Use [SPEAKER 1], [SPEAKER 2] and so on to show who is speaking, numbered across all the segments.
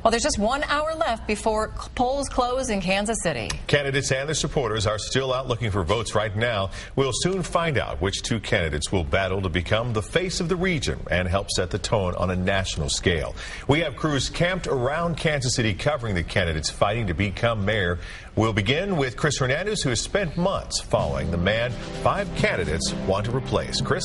[SPEAKER 1] Well, there's just 1 hour left before polls close in Kansas City.
[SPEAKER 2] Candidates and their supporters are still out looking for votes right now. We'll soon find out which two candidates will battle to become the face of the region and help set the tone on a national scale. We have crews camped around Kansas City covering the candidates fighting to become mayor. We'll begin with Chris Hernandez, who has spent months following the man 5 candidates want to replace. Chris?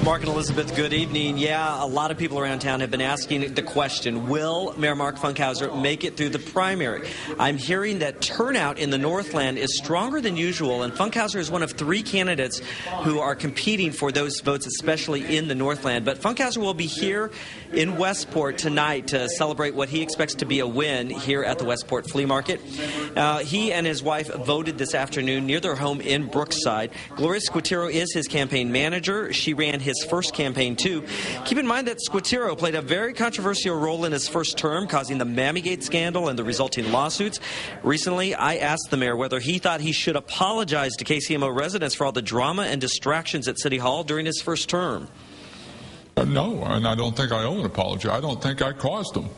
[SPEAKER 3] Mark and Elizabeth, good evening. Yeah, a lot of people around town have been asking the question, will Mayor Mark Funkhouser make it through the primary? I'm hearing that turnout in the Northland is stronger than usual, and Funkhouser is one of 3 candidates who are competing for those votes, especially in the Northland. But Funkhouser will be here in Westport tonight to celebrate what he expects to be a win here at the Westport Flea Market. He and his wife voted this afternoon near their home in Brookside. Gloria Squatiro is his campaign manager. She ran his first campaign, too. Keep in mind that Squatiro played a very controversial role in his first term, causing the Mammygate scandal and the resulting lawsuits. Recently, I asked the mayor whether he thought he should apologize to KCMO residents for all the drama and distractions at City Hall during his first term.
[SPEAKER 4] No, and I don't think I owe an apology. I don't think I caused them.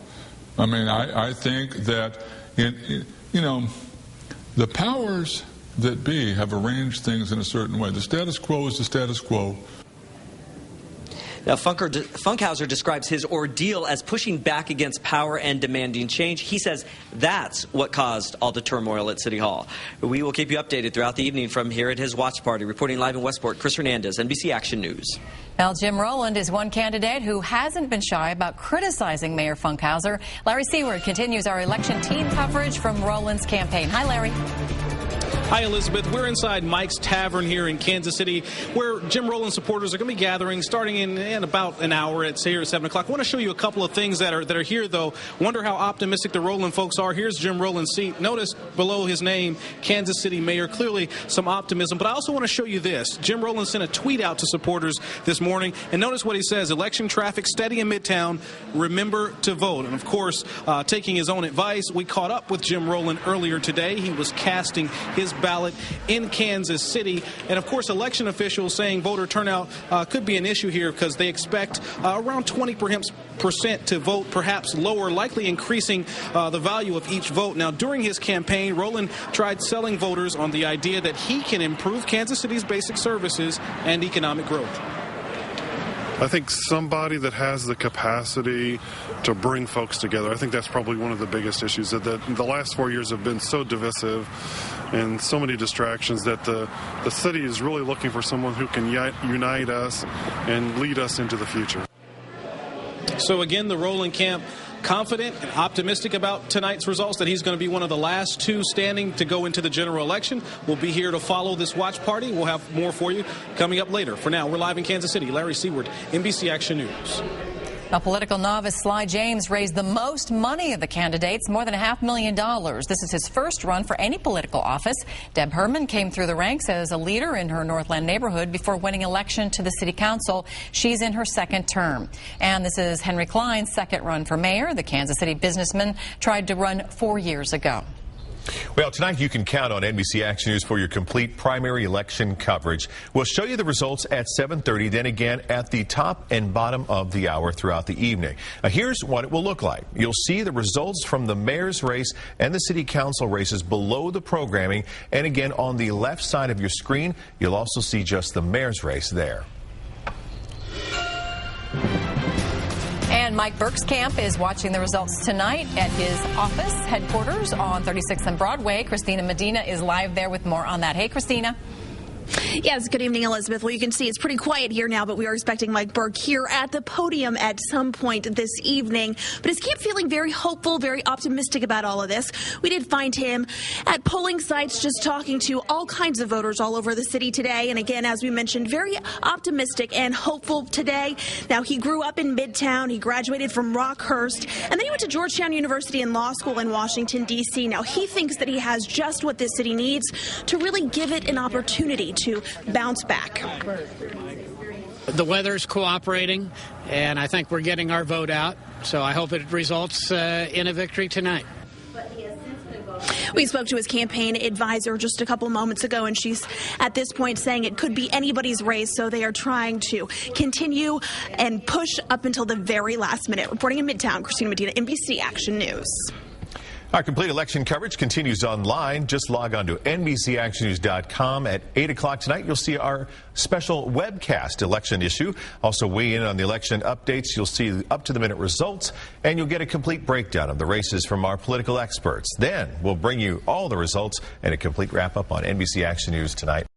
[SPEAKER 4] I mean, I think that, the powers that be have arranged things in a certain way. The status quo is the status quo.
[SPEAKER 3] Now, Funkhouser describes his ordeal as pushing back against power and demanding change. He says that's what caused all the turmoil at City Hall. We will keep you updated throughout the evening from here at his watch party. Reporting live in Westport, Chris Hernandez, NBC Action News.
[SPEAKER 1] Well, Jim Rowland is one candidate who hasn't been shy about criticizing Mayor Funkhouser. Larry Seward continues our election team coverage from Rowland's campaign. Hi, Larry.
[SPEAKER 5] Hi, Elizabeth. We're inside Mike's Tavern here in Kansas City, where Jim Rowland supporters are going to be gathering starting in about an hour at 7 o'clock. I want to show you a couple of things that are here, though. Wonder how optimistic the Rowland folks are. Here's Jim Rowland's seat. Notice below his name, Kansas City Mayor. Clearly some optimism. But I also want to show you this. Jim Rowland sent a tweet out to supporters this morning, and notice what he says. Election traffic steady in Midtown. Remember to vote. And, of course, taking his own advice, we caught up with Jim Rowland earlier today. He was casting his ballot in Kansas City. And, of course, election officials saying voter turnout could be an issue here because they expect around 20% to vote, perhaps lower, likely increasing the value of each vote. Now, during his campaign, Rowland tried selling voters on the idea that he can improve Kansas City's basic services and economic growth.
[SPEAKER 6] I think somebody that has the capacity to bring folks together. I think that's probably one of the biggest issues, that the last 4 years have been so divisive and so many distractions that the city is really looking for someone who can unite us and lead us into the future.
[SPEAKER 5] So again, the Rowland camp confident and optimistic about tonight's results, that he's going to be one of the last 2 standing to go into the general election. We'll be here to follow this watch party. We'll have more for you coming up later. For now, we're live in Kansas City. Larry Seward, NBC Action News.
[SPEAKER 1] A political novice, Sly James, raised the most money of the candidates, more than $500,000. This is his first run for any political office. Deb Herman came through the ranks as a leader in her Northland neighborhood before winning election to the city council. She's in her 2nd term. And this is Henry Klein's 2nd run for mayor. The Kansas City businessman tried to run 4 years ago.
[SPEAKER 2] Well, tonight you can count on NBC Action News for your complete primary election coverage. We'll show you the results at 7:30, then again at the top and bottom of the hour throughout the evening. Here's what it will look like. You'll see the results from the mayor's race and the city council races below the programming. And again, on the left side of your screen, you'll also see just the mayor's race there.
[SPEAKER 1] And Mike Burke's camp is watching the results tonight at his office headquarters on 36th and Broadway. Christina Medina is live there with more on that. Hey, Christina.
[SPEAKER 7] Yes, good evening, Elizabeth. Well, you can see it's pretty quiet here now, but we are expecting Mike Burke here at the podium at some point this evening. But his camp feeling very hopeful, very optimistic about all of this. We did find him at polling sites just talking to all kinds of voters all over the city today. And again, as we mentioned, very optimistic and hopeful today. Now, he grew up in Midtown. He graduated from Rockhurst, and then he went to Georgetown University and law school in Washington, D.C. Now, he thinks that he has just what this city needs to really give it an opportunity to bounce back.
[SPEAKER 8] The weather's cooperating, and I think we're getting our vote out, so I hope it results in a victory tonight.
[SPEAKER 7] We spoke to his campaign advisor just a couple moments ago, and she's at this point saying it could be anybody's race, so they are trying to continue and push up until the very last minute. Reporting in Midtown, Christina Medina, NBC Action News.
[SPEAKER 2] Our complete election coverage continues online. Just log on to NBCActionNews.com. At 8 o'clock tonight, you'll see our special webcast election issue. Also weigh in on the election updates. You'll see up-to-the-minute results, and you'll get a complete breakdown of the races from our political experts. Then we'll bring you all the results and a complete wrap-up on NBC Action News tonight.